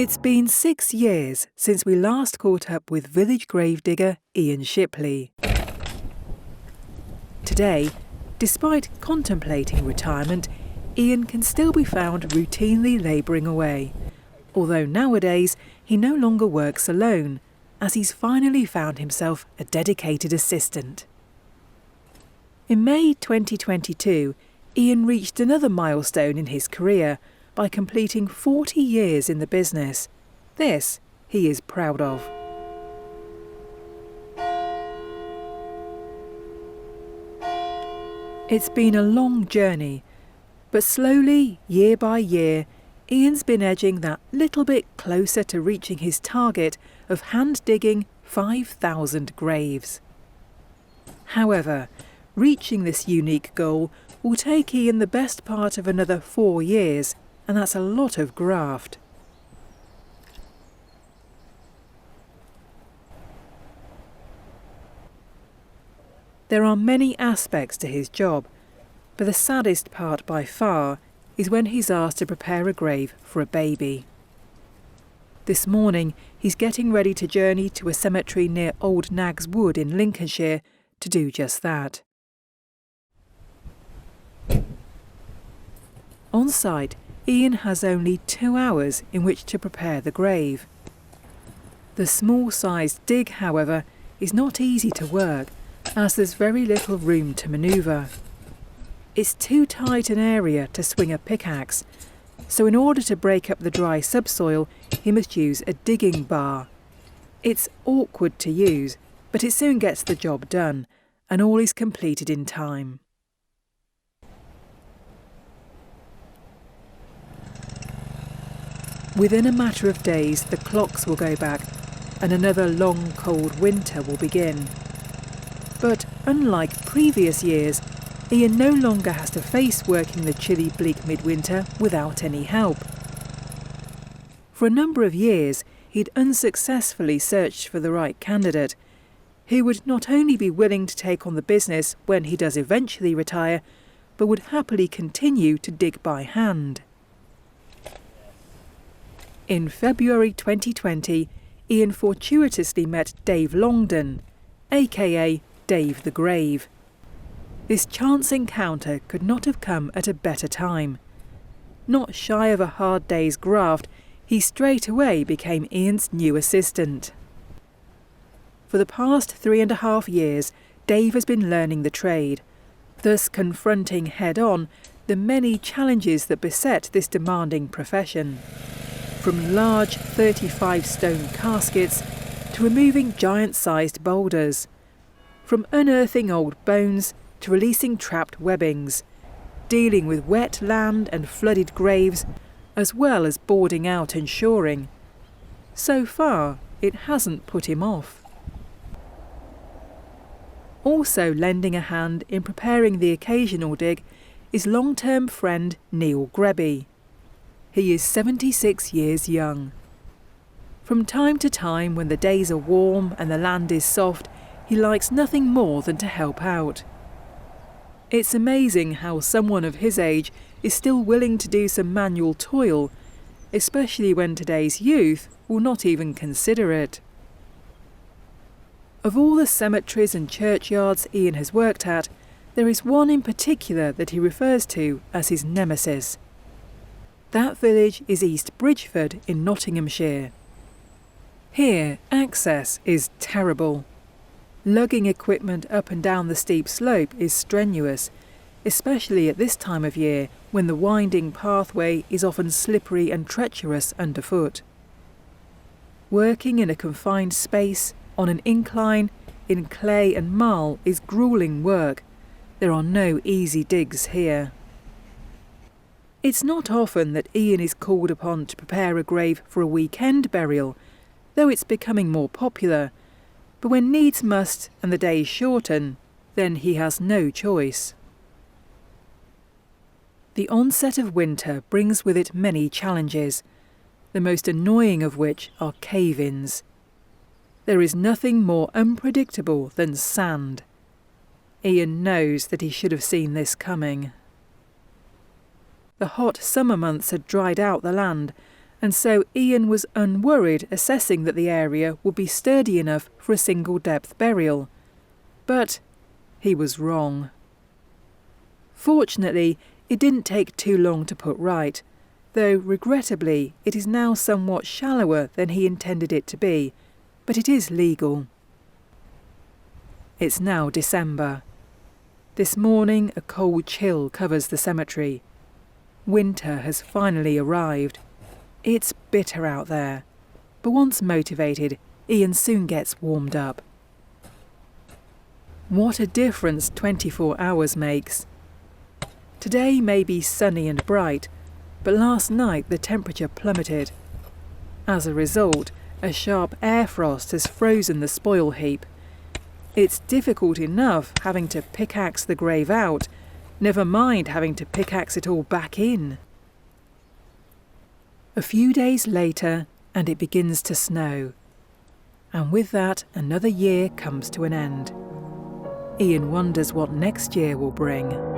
It's been 6 years since we last caught up with village gravedigger Ian Shipley. Today, despite contemplating retirement, Ian can still be found routinely labouring away, although nowadays he no longer works alone, as he's finally found himself a dedicated assistant. In May 2022, Ian reached another milestone in his career by completing 40 years in the business. This he is proud of. It's been a long journey, but slowly, year by year, Ian's been edging that little bit closer to reaching his target of hand-digging 5,000 graves. However, reaching this unique goal will take Ian the best part of another 4 years, and that's a lot of graft. There are many aspects to his job, but the saddest part by far is when he's asked to prepare a grave for a baby. This morning, he's getting ready to journey to a cemetery near Old Nag's Wood in Lincolnshire to do just that. On site, Ian has only 2 hours in which to prepare the grave. The small-sized dig, however, is not easy to work, as there's very little room to manoeuvre. It's too tight an area to swing a pickaxe, so in order to break up the dry subsoil, he must use a digging bar. It's awkward to use, but it soon gets the job done, and all is completed in time. Within a matter of days, the clocks will go back, and another long, cold winter will begin. But unlike previous years, Ian no longer has to face working the chilly, bleak midwinter without any help. For a number of years, he'd unsuccessfully searched for the right candidate, who would not only be willing to take on the business when he does eventually retire, but would happily continue to dig by hand. In February 2020, Ian fortuitously met Dave Longdon, aka Dave the Grave. This chance encounter could not have come at a better time. Not shy of a hard day's graft, he straight away became Ian's new assistant. For the past 3.5 years, Dave has been learning the trade, thus confronting head-on the many challenges that beset this demanding profession. From large 35-stone caskets to removing giant-sized boulders, from unearthing old bones to releasing trapped webbings, dealing with wet land and flooded graves, as well as boarding out and shoring. So far, it hasn't put him off. Also lending a hand in preparing the occasional dig is long-term friend Neil Greby. He is 76 years young. From time to time, when the days are warm and the land is soft, he likes nothing more than to help out. It's amazing how someone of his age is still willing to do some manual toil, especially when today's youth will not even consider it. Of all the cemeteries and churchyards Ian has worked at, there is one in particular that he refers to as his nemesis. That village is East Bridgeford in Nottinghamshire. Here, access is terrible. Lugging equipment up and down the steep slope is strenuous, especially at this time of year when the winding pathway is often slippery and treacherous underfoot. Working in a confined space, on an incline, in clay and marl is gruelling work. There are no easy digs here. It's not often that Ian is called upon to prepare a grave for a weekend burial, though it's becoming more popular. But when needs must and the days shorten, then he has no choice. The onset of winter brings with it many challenges, the most annoying of which are cave-ins. There is nothing more unpredictable than sand. Ian knows that he should have seen this coming. The hot summer months had dried out the land, and so Ian was unworried, assessing that the area would be sturdy enough for a single-depth burial. But he was wrong. Fortunately, it didn't take too long to put right, though regrettably it is now somewhat shallower than he intended it to be, but it is legal. It's now December. This morning a cold chill covers the cemetery. Winter has finally arrived. It's bitter out there, but once motivated, Ian soon gets warmed up. What a difference 24 hours makes. Today may be sunny and bright, but last night the temperature plummeted. As a result, a sharp air frost has frozen the spoil heap. It's difficult enough having to pickaxe the grave out, never mind having to pickaxe it all back in. A few days later, and it begins to snow. And with that, another year comes to an end. Ian wonders what next year will bring.